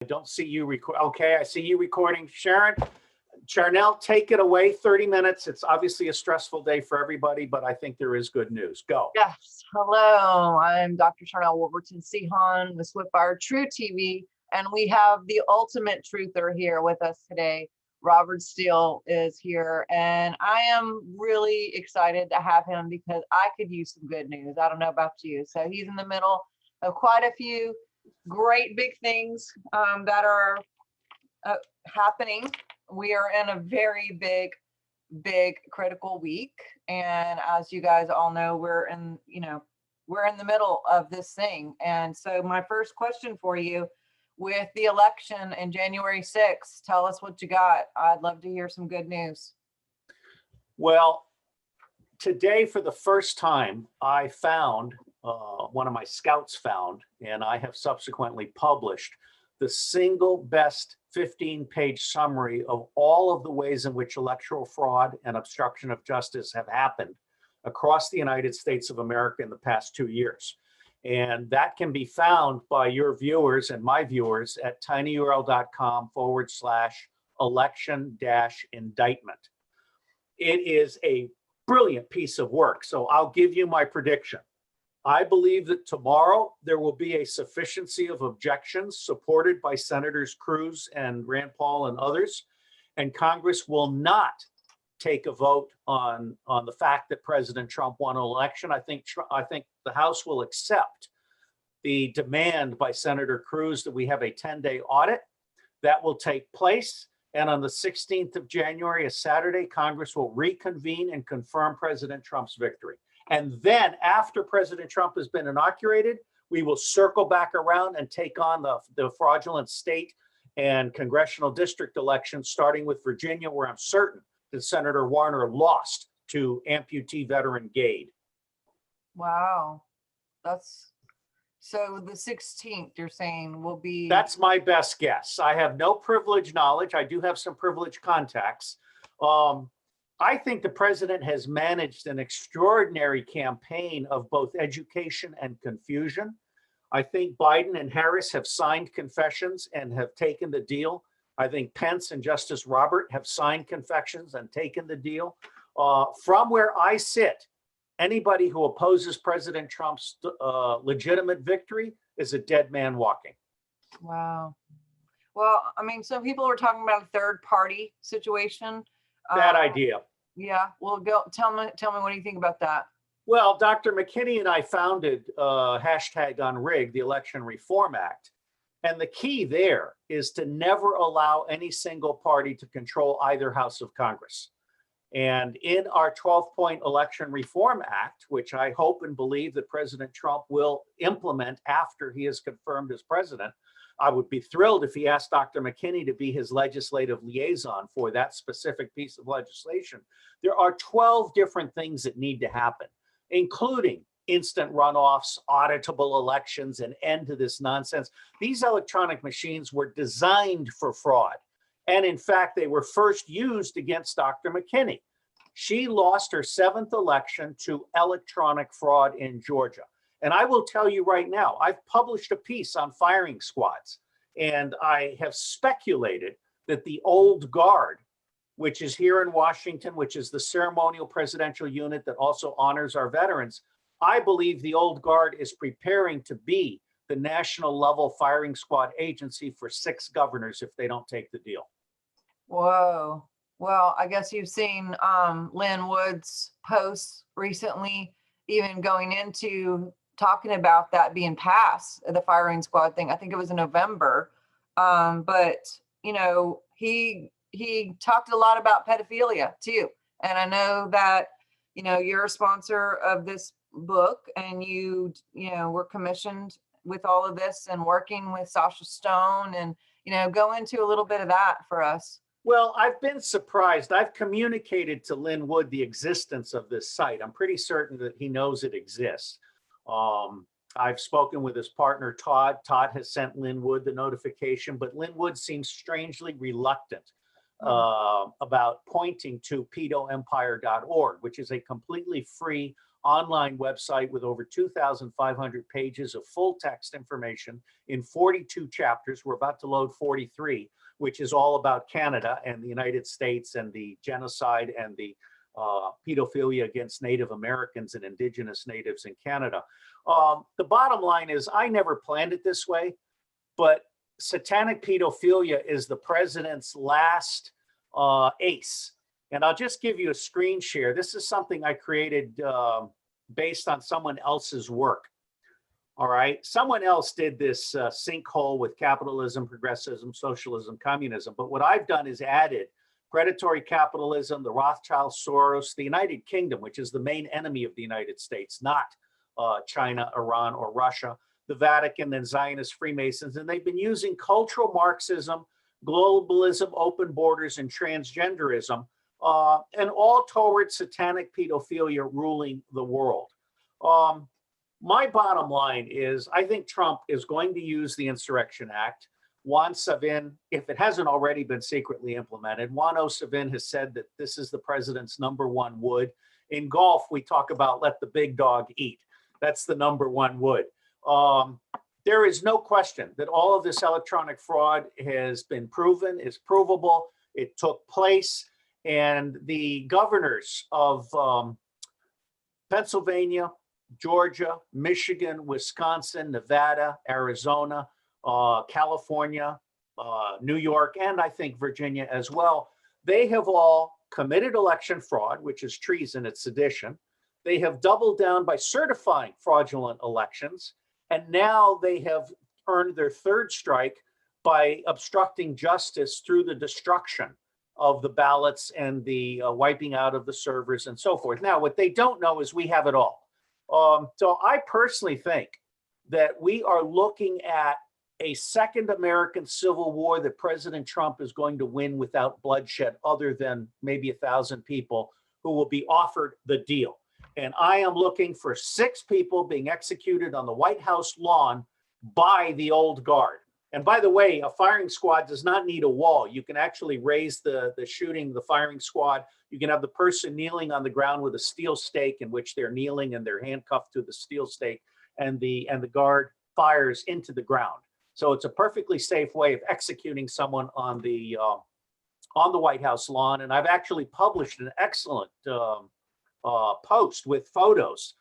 I don't see you record. Okay, I see you recording. Sharnael, take it away. 30 minutes. It's obviously a stressful day for everybody, but I think there is good news. Go. Yes. Hello, I'm Dr. Sharnael Wolverton-Sehon with Swiftfire True TV, and we have the ultimate truther here with us today. Robert Steele is here, and I am really excited to have him because I could use some good news. I don't know about you. So he's in the middle of quite a few great big things that are happening. We are in a very big critical week, and as you guys all know, we're in the middle of this thing. And so my first question for you, with the election in January 6th, tell us what you got. I'd love to hear some good news. Well, today for the first time I found, one of my scouts found, and I have subsequently published, the single best 15-page summary of all of the ways in which electoral fraud and obstruction of justice have happened across the United States of America in the past 2 years. And that can be found by your viewers and my viewers at tinyurl.com/election-indictment. It is a brilliant piece of work. So I'll give you my prediction. I believe that tomorrow there will be a sufficiency of objections supported by Senators Cruz and Rand Paul and others, and Congress will not take a vote on the fact that President Trump won an election. I think the House will accept the demand by Senator Cruz that we have a 10-day audit. That will take place. And on the 16th of January, a Saturday, Congress will reconvene and confirm President Trump's victory. And then after President Trump has been inaugurated, we will circle back around and take on the fraudulent state and congressional district elections, starting with Virginia, where I'm certain that Senator Warner lost to amputee veteran Gade. Wow. So the 16th, you're saying, will be... That's my best guess. I have no privileged knowledge. I do have some privileged contacts. I think the president has managed an extraordinary campaign of both education and confusion. I think Biden and Harris have signed confessions and have taken the deal. I think Pence and Justice Robert have signed confessions and taken the deal. From where I sit, anybody who opposes President Trump's legitimate victory is a dead man walking. Wow. Well, I mean, some people were talking about a third party situation. Bad idea. Yeah. Well, go tell me what do you think about that? Well, Dr. McKinney and I founded #Unrigged, the Election Reform Act. And the key there is to never allow any single party to control either house of Congress. And in our 12-point Election Reform Act, which I hope and believe that President Trump will implement after he is confirmed as president, I would be thrilled if he asked Dr. McKinney to be his legislative liaison for that specific piece of legislation. There are 12 different things that need to happen, including instant runoffs, auditable elections, and end to this nonsense. These electronic machines were designed for fraud. And in fact, they were first used against Dr. McKinney. She lost her 7th election to electronic fraud in Georgia. And I will tell you right now, I've published a piece on firing squads, and I have speculated that the old guard, which is here in Washington, which is the ceremonial presidential unit that also honors our veterans, I believe the old guard is preparing to be the national level firing squad agency for 6 governors if they don't take the deal. Whoa. Well, I guess you've seen Lynn Wood's posts recently, even going into talking about that being passed, the firing squad thing. I think it was in November. But, you know, he talked a lot about pedophilia too. And I know that, you know, you're a sponsor of this book, and you know, were commissioned with all of this and working with Sasha Stone, and, you know, go into a little bit of that for us. Well, I've been surprised. I've communicated to Lynn Wood the existence of this site. I'm pretty certain that he knows it exists. I've spoken with his partner, Todd. Todd has sent Lynn Wood the notification, but Lynn Wood seems strangely reluctant about pointing to pedoempire.org, which is a completely free online website with over 2,500 pages of full text information in 42 chapters. We're about to load 43, which is all about Canada and the United States and the genocide and the pedophilia against Native Americans and Indigenous natives in Canada. The bottom line is, I never planned it this way, but satanic pedophilia is the president's last ace. And I'll just give you a screen share. This is something I created based on someone else's work. All right. Someone else did this sinkhole with capitalism, progressivism, socialism, communism. But what I've done is added predatory capitalism, the Rothschild, Soros, the United Kingdom, which is the main enemy of the United States, not China, Iran, or Russia, the Vatican, and Zionist Freemasons. And they've been using cultural Marxism, globalism, open borders, and transgenderism, and all towards satanic pedophilia ruling the world. My bottom line is, I think Trump is going to use the Insurrection Act. Juan Savin, if it hasn't already been secretly implemented, Juan O. Savin has said that this is the president's #1 wood. In golf, we talk about let the big dog eat. That's the #1 wood. There is no question that all of this electronic fraud has been proven, is provable. It took place. And the governors of Pennsylvania, Georgia, Michigan, Wisconsin, Nevada, Arizona, California, New York, and I think Virginia as well, they have all committed election fraud, which is treason, it's sedition. They have doubled down by certifying fraudulent elections. And now they have earned their third strike by obstructing justice through the destruction of the ballots and the wiping out of the servers and so forth. Now, what they don't know is we have it all. So I personally think that we are looking at a second American Civil War that President Trump is going to win without bloodshed, other than maybe 1,000 people who will be offered the deal. And I am looking for 6 people being executed on the White House lawn by the old guard. And by the way, a firing squad does not need a wall. You can actually raise the firing squad. You can have the person kneeling on the ground with a steel stake, in which they're kneeling and they're handcuffed to the steel stake, and the guard fires into the ground. So it's a perfectly safe way of executing someone on the White House lawn. And I've actually published an excellent post with photos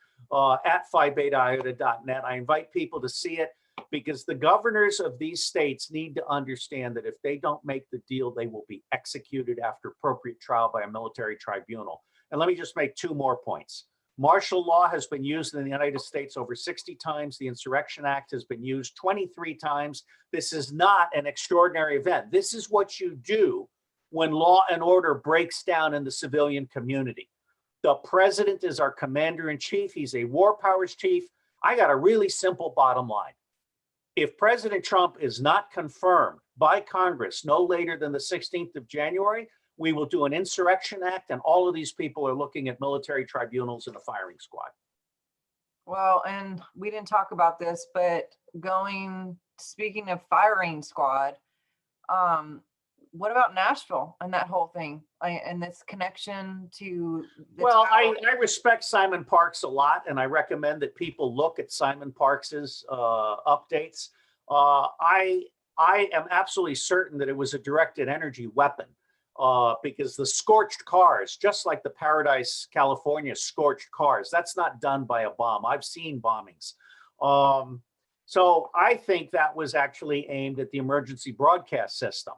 at phi-beta-iota.net. I invite people to see it, because the governors of these states need to understand that if they don't make the deal, they will be executed after appropriate trial by a military tribunal. And let me just make 2 more points. Martial law has been used in the United States over 60 times. The Insurrection Act has been used 23 times. This is not an extraordinary event. This is what you do when law and order breaks down in the civilian community. The president is our commander-in-chief. He's a war powers chief. I got a really simple bottom line. If President Trump is not confirmed by Congress no later than the 16th of January, we will do an Insurrection Act, and all of these people are looking at military tribunals and a firing squad. Well, and we didn't talk about this, but speaking of firing squad, what about Nashville and that whole thing, and this connection to the Well, tower? I respect Simon Parks a lot, and I recommend that people look at Simon Parks's updates. I am absolutely certain that it was a directed energy weapon, because the scorched cars, just like the Paradise, California scorched cars, that's not done by a bomb. I've seen bombings. So I think that was actually aimed at the emergency broadcast system,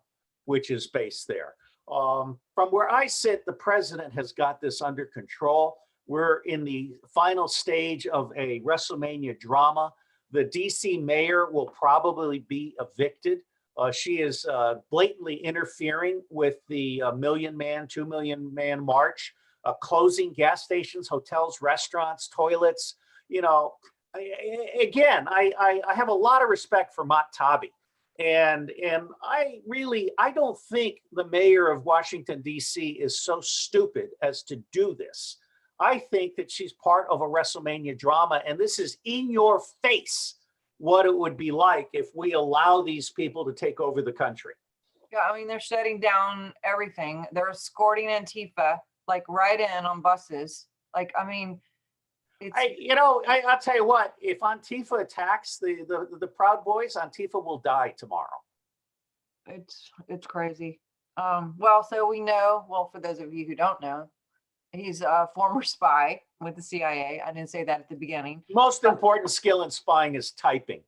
which is based there. From where I sit, the president has got this under control. We're in the final stage of a WrestleMania drama. The DC mayor will probably be evicted. She is blatantly interfering with the 2 million man march, closing gas stations, hotels, restaurants, toilets. You know, again, I have a lot of respect for Mott Taibbi. And I don't think the mayor of Washington, D.C. is so stupid as to do this. I think that she's part of a WrestleMania drama, and this is in your face what it would be like if we allow these people to take over the country. Yeah, I mean, they're shutting down everything. They're escorting Antifa, like, right in on buses. Like, I mean, It's I'll tell you what, if Antifa attacks the Proud Boys, Antifa will die tomorrow. it's crazy. Well, so we know, well, for those of you who don't know, he's a former spy with the CIA. I didn't say that at the beginning. Most important skill in spying is typing.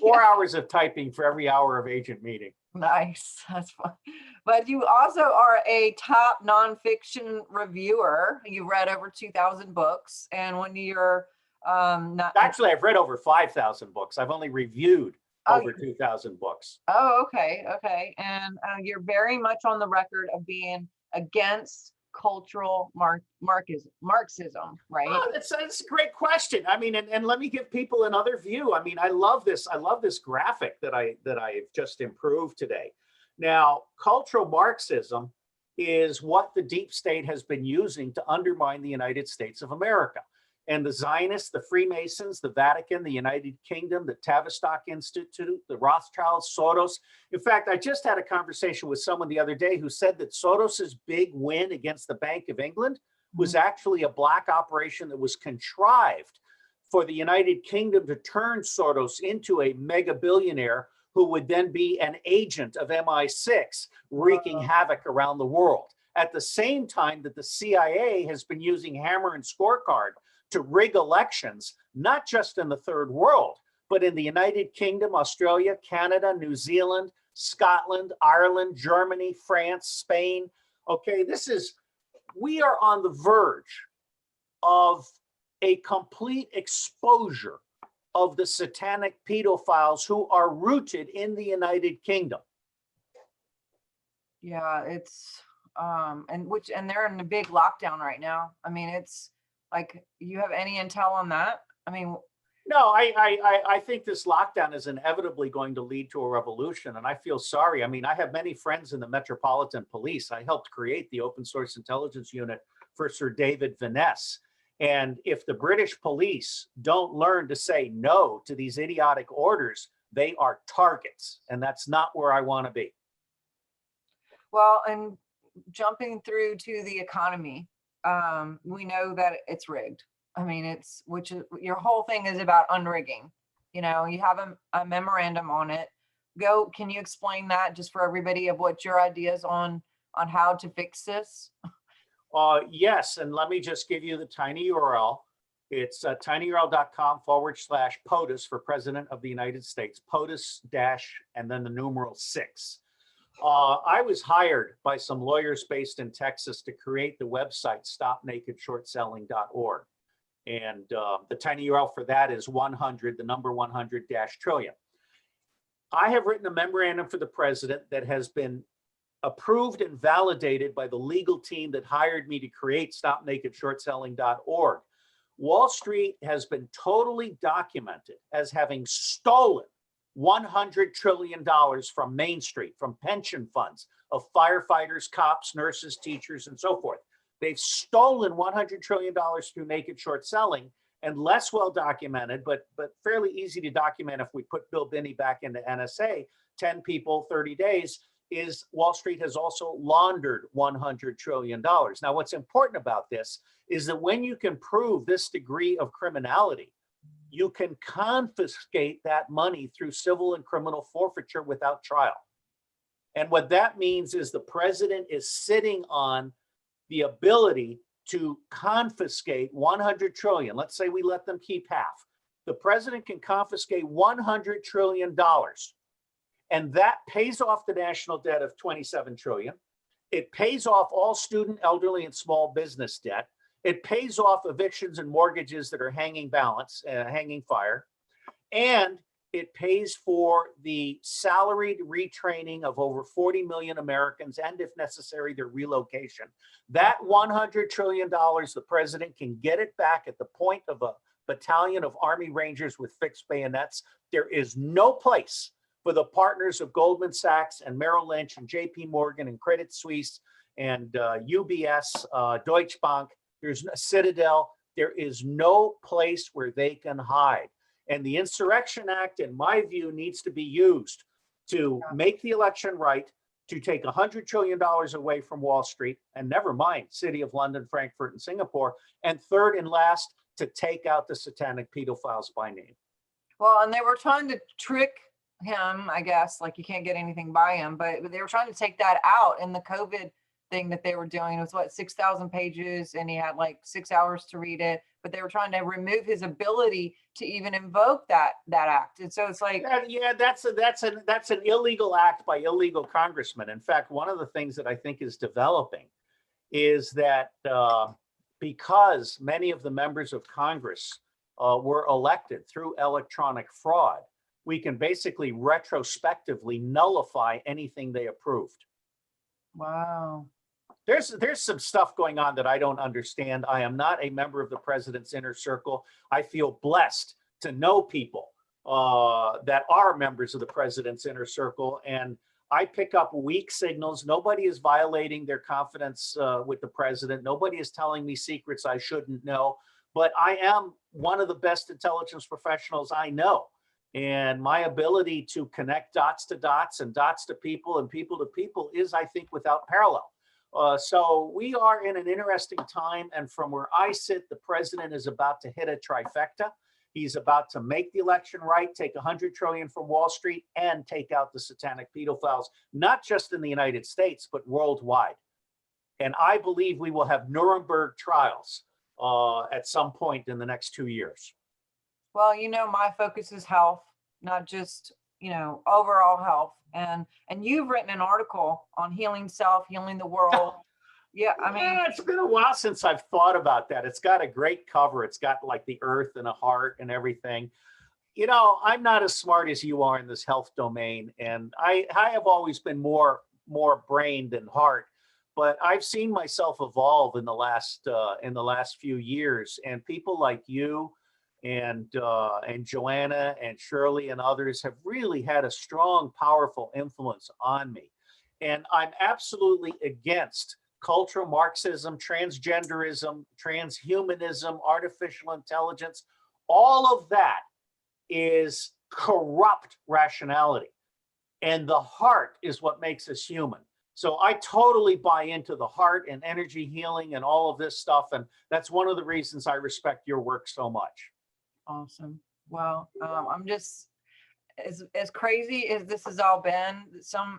4 hours of typing for every hour of agent meeting. Nice. That's fun. But you also are a top nonfiction reviewer. You read over 2,000 books, and when you're not Actually, I've read over 5,000 books. I've only reviewed over 2,000 books. Oh, okay, and you're very much on the record of being against cultural Marxism, right? Oh, that's a great question. I mean, and let me give people another view. I mean, I love this graphic that I've just improved today. Now, cultural Marxism is what the deep state has been using to undermine the United States of America. And the Zionists, the Freemasons, the Vatican, the United Kingdom, the Tavistock Institute, the Rothschilds, Soros. In fact, I just had a conversation with someone the other day who said that Soros's big win against the Bank of England was actually a black operation that was contrived for the United Kingdom to turn Soros into a mega billionaire who would then be an agent of MI6 wreaking havoc around the world. At the same time that the CIA has been using hammer and scorecard to rig elections, not just in the third world, but in the United Kingdom, Australia, Canada, New Zealand, Scotland, Ireland, Germany, France, Spain. Okay, we are on the verge of a complete exposure of the satanic pedophiles who are rooted in the United Kingdom. Yeah, it's and they're in a big lockdown right now. I mean, it's like, you have any intel on that? I mean, no, I think this lockdown is inevitably going to lead to a revolution, and I feel sorry. I mean, I have many friends in the Metropolitan Police. I helped create the open source intelligence unit for Sir David Vaness. And if the British police don't learn to say no to these idiotic orders, they are targets, and that's not where I want to be. well, and jumping through to the economy, we know that it's rigged. I mean, your whole thing is about unrigging. You have a memorandum on it. Can you explain that just for everybody of what your ideas on how to fix this? Yes, and let me just give you the tiny URL. It's tinyurl.com/POTUS for President of the United States, POTUS and then the numeral 6. I was hired by some lawyers based in Texas to create the website stopnakedshortselling.org. And the tiny URL for that is 100-trillion. I have written a memorandum for the president that has been approved and validated by the legal team that hired me to create stopnakedshortselling.org. Wall Street has been totally documented as having stolen $100 trillion from Main Street, from pension funds of firefighters, cops, nurses, teachers, and so forth. They've stolen $100 trillion through naked short selling, and less well documented, but fairly easy to document if we put Bill Binney back into NSA, 10 people, 30 days, is Wall Street has also laundered $100 trillion. Now, what's important about this is that when you can prove this degree of criminality, you can confiscate that money through civil and criminal forfeiture without trial. And what that means is the president is sitting on the ability to confiscate 100 trillion. Let's say we let them keep half. The president can confiscate $100 trillion. And that pays off the national debt of 27 trillion. It pays off all student, elderly, and small business debt. It pays off evictions and mortgages that are hanging fire. And it pays for the salaried retraining of over 40 million Americans, and if necessary, their relocation. That $100 trillion, the president can get it back at the point of a battalion of Army Rangers with fixed bayonets. There is no place for the partners of Goldman Sachs and Merrill Lynch and JP Morgan and Credit Suisse and UBS, Deutsche Bank, there's Citadel. There is no place where they can hide. And the Insurrection Act, in my view, needs to be used to make the election right, to take $100 trillion away from Wall Street, and never mind City of London, Frankfurt, and Singapore. And third and last, to take out the satanic pedophiles by name. Well, and they were trying to trick him, I guess, like you can't get anything by him, but they were trying to take that out in the COVID thing that they were doing. It was what, 6,000 pages, and he had like 6 hours to read it, but they were trying to remove his ability to even invoke that act. And so it's like, Yeah, that's an illegal act by illegal congressmen. In fact, one of the things that I think is developing is that because many of the members of Congress were elected through electronic fraud, we can basically retrospectively nullify anything they approved. wow. There's some stuff going on that I don't understand. I am not a member of the president's inner circle. I feel blessed to know people that are members of the president's inner circle, and I pick up weak signals. Nobody is violating their confidence with the president. Nobody is telling me secrets I shouldn't know, but I am one of the best intelligence professionals I know. And my ability to connect dots to dots and dots to people and people to people is, I think, without parallel. So we are in an interesting time. And from where I sit, the president is about to hit a trifecta. He's about to make the election right, take 100 trillion from Wall Street, and take out the satanic pedophiles, not just in the United States, but worldwide. And I believe we will have Nuremberg trials at some point in the next 2 years. Well, my focus is health, not just, overall health. And you've written an article on healing self, healing the world. Yeah, I mean, yeah, it's been a while since I've thought about that. It's got a great cover. It's got like the earth and a heart and everything. I'm not as smart as you are in this health domain, and I have always been more brain than heart. But I've seen myself evolve in the last few years, and people like you and Joanna and Shirley and others have really had a strong, powerful influence on me. And I'm absolutely against cultural Marxism, transgenderism, transhumanism, artificial intelligence. All of that is corrupt rationality. And the heart is what makes us human. So I totally buy into the heart and energy healing and all of this stuff. And that's one of the reasons I respect your work so much. Awesome. Well, I'm just as crazy as this has all been.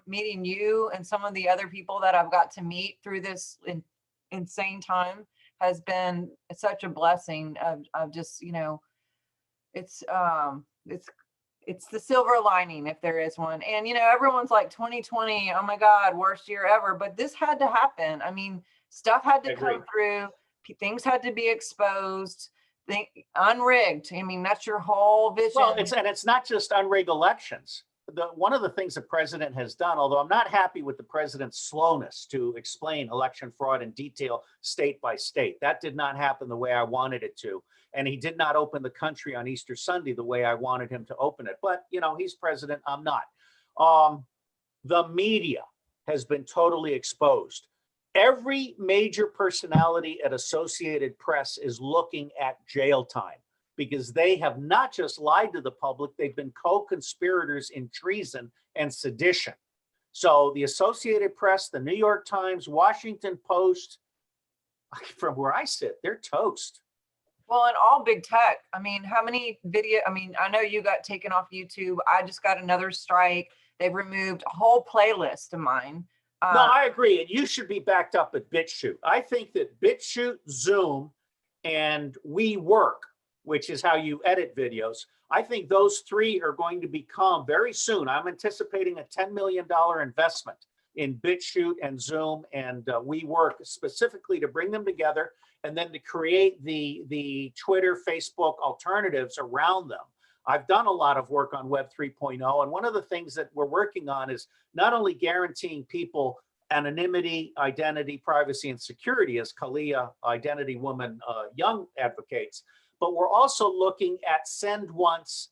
Meeting you and some of the other people that I've got to meet through this insane time has been such a blessing of just, it's the silver lining, if there is one. And, everyone's like 2020, oh my God, worst year ever. But this had to happen. I mean, stuff had to come through. Things had to be exposed. Unrigged. I mean, that's your whole vision. Well, it's not just unrigged elections. One of the things the president has done, although I'm not happy with the president's slowness to explain election fraud in detail state by state. That did not happen the way I wanted it to. And he did not open the country on Easter Sunday the way I wanted him to open it. But, he's president, I'm not. The media has been totally exposed. Every major personality at Associated Press is looking at jail time because they have not just lied to the public, they've been co-conspirators in treason and sedition. So the Associated Press, the New York Times, Washington Post, from where I sit, they're toast. Well, and all big tech. I mean, how many I know you got taken off YouTube. I just got another strike. They've removed a whole playlist of mine. No, I agree. And you should be backed up at BitChute. I think that BitChute, Zoom, and WeWork, which is how you edit videos, I think those three are going to become very soon. I'm anticipating a $10 million investment in BitChute and Zoom and WeWork specifically to bring them together and then to create the Twitter, Facebook alternatives around them. I've done a lot of work on Web 3.0, and one of the things that we're working on is not only guaranteeing people anonymity, identity, privacy, and security, as Kalia, Identity Woman Young advocates, but we're also looking at send once,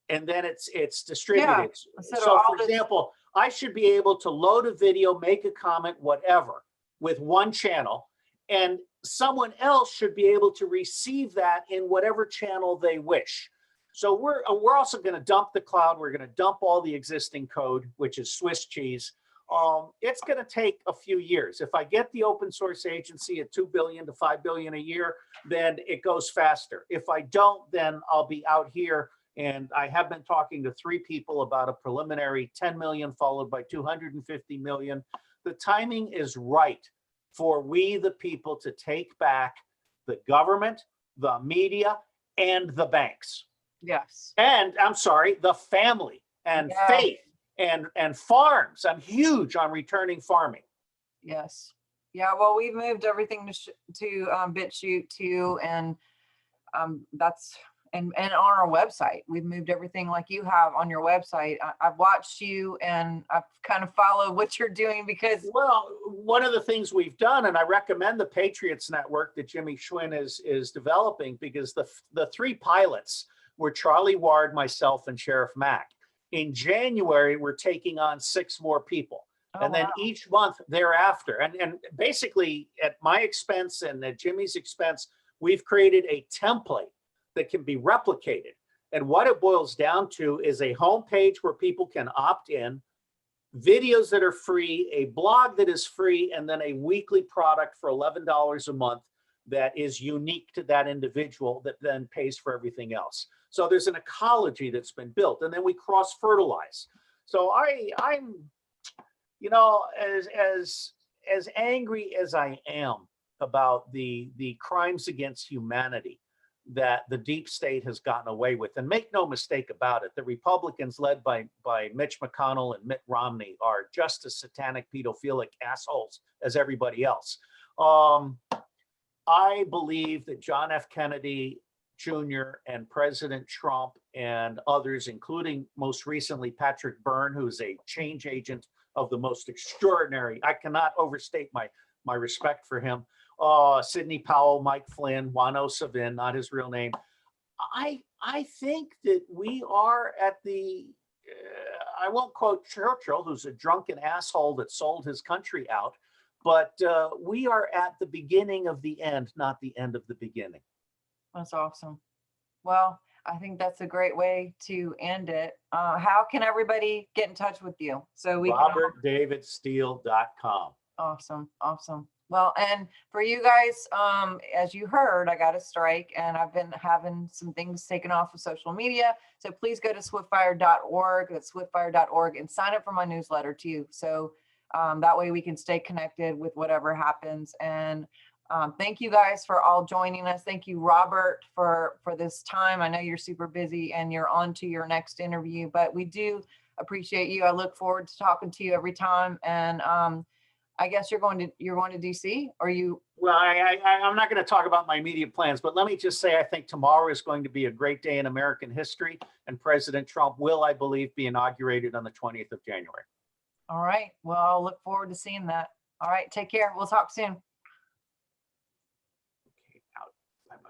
and then it's distributed. Yeah. So for example, I should be able to load a video, make a comment, whatever, with one channel, and someone else should be able to receive that in whatever channel they wish. So we're also going to dump the cloud. We're going to dump all the existing code, which is Swiss cheese. It's going to take a few years. If I get the open source agency at 2 billion to 5 billion a year, then it goes faster. If I don't, then I'll be out here. And I have been talking to 3 people about a preliminary 10 million followed by 250 million. The timing is right for we, the people, to take back the government, the media, and the banks. Yes. And I'm sorry, the family and faith and farms. I'm huge on returning farming. Yes. Yeah. Well, we've moved everything to BitChute too, and that's and on our website. We've moved everything like you have on your website. I've watched you, and I've kind of followed what you're doing because. Well, one of the things we've done, and I recommend the Patriots Network that Jimmy Schwinn is developing, because the 3 pilots were Charlie Ward, myself, and Sheriff Mack. In January, we're taking on 6 more people. Oh, and then wow. each month thereafter, and basically at my expense and at Jimmy's expense, we've created a template that can be replicated. And what it boils down to is a homepage where people can opt in, videos that are free, a blog that is free, and then a weekly product for $11 a month that is unique to that individual that then pays for everything else. So there's an ecology that's been built, and then we cross-fertilize. So I'm, you know, as angry as I am about the crimes against humanity that the deep state has gotten away with, and make no mistake about it, the Republicans led by Mitch McConnell and Mitt Romney are just as satanic pedophilic assholes as everybody else. I believe that John F. Kennedy Jr. and President Trump and others, including most recently Patrick Byrne, who's a change agent of the most extraordinary, I cannot overstate my respect for him. Sidney Powell, Mike Flynn, Juan Savin, not his real name. I think that we are at the, I won't quote Churchill, who's a drunken asshole that sold his country out, but we are at the beginning of the end, not the end of the beginning. That's awesome. Well, I think that's a great way to end it. How can everybody get in touch with you? So we RobertDavidSteele.com. Awesome. Awesome. Well, and for you guys, as you heard, I got a strike and I've been having some things taken off of social media. So please go to swiftfire.org, that's swiftfire.org, and sign up for my newsletter too. So that way we can stay connected with whatever happens. And thank you guys for all joining us. Thank you, Robert, for this time. I know you're super busy and you're on to your next interview, but we do appreciate you. I look forward to talking to you every time. And I guess you're going to DC, or you? Well, I'm not going to talk about my immediate plans, but let me just say I think tomorrow is going to be a great day in American history, and President Trump will, I believe, be inaugurated on the 20th of January. All right. Well, I'll look forward to seeing that. All right. Take care. We'll talk soon. Okay, out. Bye-bye.